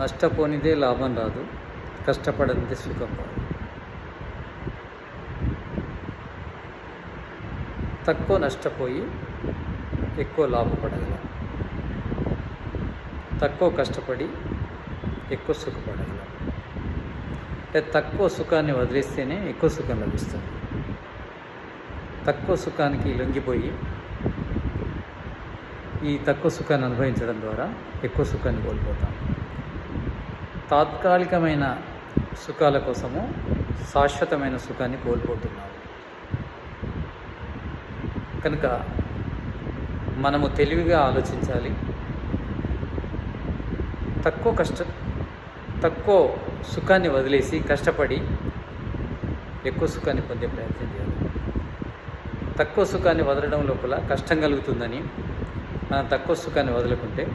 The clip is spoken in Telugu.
నష్టపోనిదే లాభం రాదు, కష్టపడనిదే సుఖం రాదు. తక్కువ నష్టపోయి ఎక్కువ లాభపడగలం, తక్కువ కష్టపడి ఎక్కువ సుఖపడగలం. అంటే తక్కువ సుఖాన్ని వదిలేస్తేనే ఎక్కువ సుఖం లభిస్తుంది. తక్కువ సుఖానికి లొంగిపోయి ఈ తక్కువ సుఖాన్ని అనుభవించడం ద్వారా ఎక్కువ సుఖాన్ని కోల్పోతాం. తాత్కాలికమైన సుఖాల కోసము శాశ్వతమైన సుఖాన్ని కోల్పోతున్నాము. కనుక మనము తెలివిగా ఆలోచించాలి. తక్కువ సుఖాన్ని వదిలేసి కష్టపడి ఎక్కువ సుఖాన్ని పొందే ప్రయత్నం చేయాలి. తక్కువ సుఖాన్ని వదలడం లోపల కష్టం కలుగుతుందని మనం తక్కువ సుఖాన్ని వదులుకుంటే